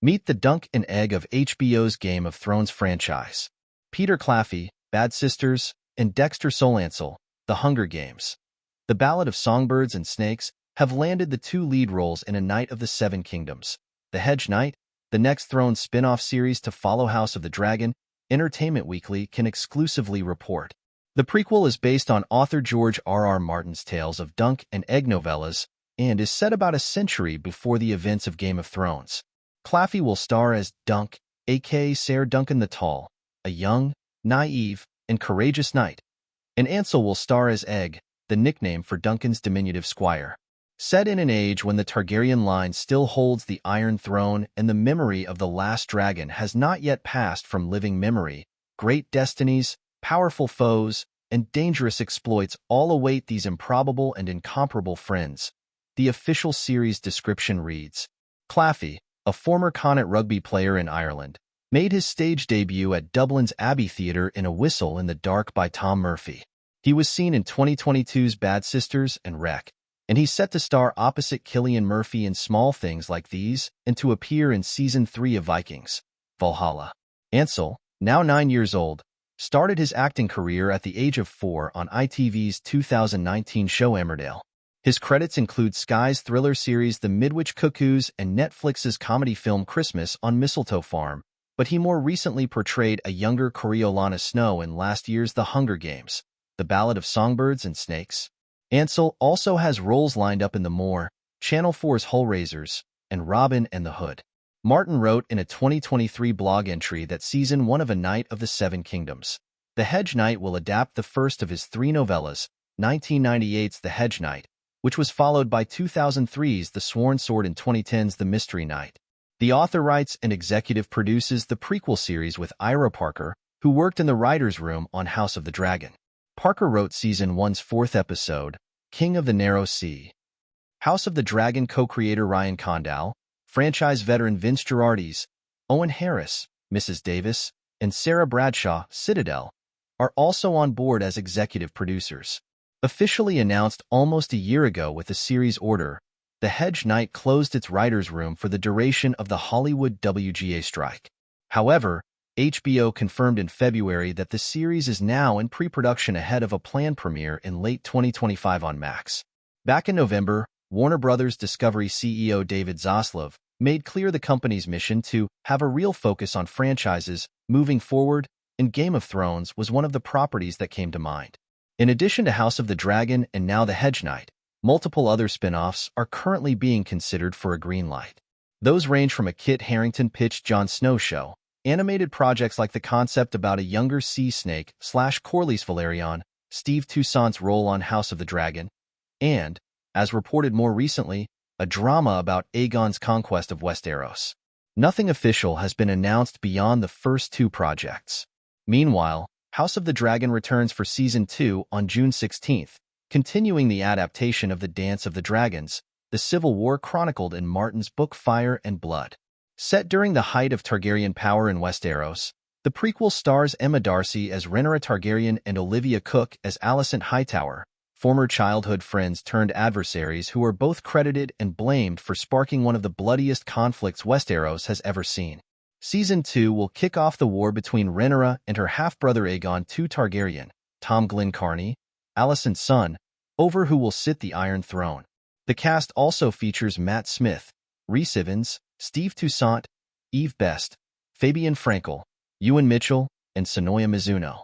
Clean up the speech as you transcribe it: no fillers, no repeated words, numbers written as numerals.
Meet the Dunk and Egg of HBO's Game of Thrones franchise. Peter Claffey, Bad Sisters, and Dexter Solancel, The Hunger Games. The Ballad of Songbirds and Snakes have landed the two lead roles in A Knight of the Seven Kingdoms. The Hedge Knight, the next Thrones spin-off series to follow House of the Dragon, Entertainment Weekly can exclusively report. The prequel is based on author George R.R. Martin's tales of Dunk and Egg novellas and is set about a century before the events of Game of Thrones. Claffey will star as Dunk, aka Ser Duncan the Tall, a young, naive, and courageous knight, and Ansel will star as Egg, the nickname for Duncan's diminutive squire. Set in an age when the Targaryen line still holds the Iron Throne and the memory of the last dragon has not yet passed from living memory, great destinies, powerful foes, and dangerous exploits all await these improbable and incomparable friends. The official series description reads, Claffey, a former Connacht rugby player in Ireland, made his stage debut at Dublin's Abbey Theatre in A Whistle in the Dark by Tom Murphy. He was seen in 2022's Bad Sisters and Wreck, and he's set to star opposite Cillian Murphy in Small Things Like These and to appear in Season 3 of Vikings, Valhalla. Ansel, now 9 years old, started his acting career at the age of 4 on ITV's 2019 show Emmerdale. His credits include Sky's thriller series The Midwich Cuckoos and Netflix's comedy film Christmas on Mistletoe Farm, but he more recently portrayed a younger Coriolanus Snow in last year's The Hunger Games, The Ballad of Songbirds and Snakes. Ansel also has roles lined up in The Moor, Channel 4's Hullraisers, and Robin and the Hood. Martin wrote in a 2023 blog entry that Season 1 of A Knight of the Seven Kingdoms, The Hedge Knight will adapt the first of his 3 novellas, 1998's The Hedge Knight, which was followed by 2003's The Sworn Sword and 2010's The Mystery Knight. The author writes and executive produces the prequel series with Ira Parker, who worked in the writer's room on House of the Dragon. Parker wrote Season 1's 4th episode, King of the Narrow Sea. House of the Dragon co-creator Ryan Condal, franchise veteran Vince Girardes, Owen Harris, Mrs. Davis, and Sarah Bradshaw, Citadel, are also on board as executive producers. Officially announced almost a year ago with a series order, The Hedge Knight closed its writer's room for the duration of the Hollywood WGA strike. However, HBO confirmed in February that the series is now in pre-production ahead of a planned premiere in late 2025 on Max. Back in November, Warner Bros. Discovery CEO David Zaslav made clear the company's mission to have a real focus on franchises moving forward, and Game of Thrones was one of the properties that came to mind. In addition to House of the Dragon and now The Hedge Knight, multiple other spin-offs are currently being considered for a green light. Those range from a Kit Harington-pitched Jon Snow show, animated projects like the concept about a younger sea snake / Corlys Velaryon, Steve Toussaint's role on House of the Dragon, and, as reported more recently, a drama about Aegon's conquest of Westeros. Nothing official has been announced beyond the first 2 projects. Meanwhile, House of the Dragon returns for Season 2 on June 16th, continuing the adaptation of the Dance of the Dragons, the civil war chronicled in Martin's book Fire and Blood. Set during the height of Targaryen power in Westeros, the prequel stars Emma Darcy as Rhaenyra Targaryen and Olivia Cooke as Alicent Hightower, former childhood friends turned adversaries who are both credited and blamed for sparking one of the bloodiest conflicts Westeros has ever seen. Season 2 will kick off the war between Rhaenyra and her half-brother Aegon II Targaryen, Tom Glencairn, Alicent's son, over who will sit the Iron Throne. The cast also features Matt Smith, Rhys Ifans, Steve Toussaint, Eve Best, Fabian Frankel, Ewan Mitchell, and Sonoya Mizuno.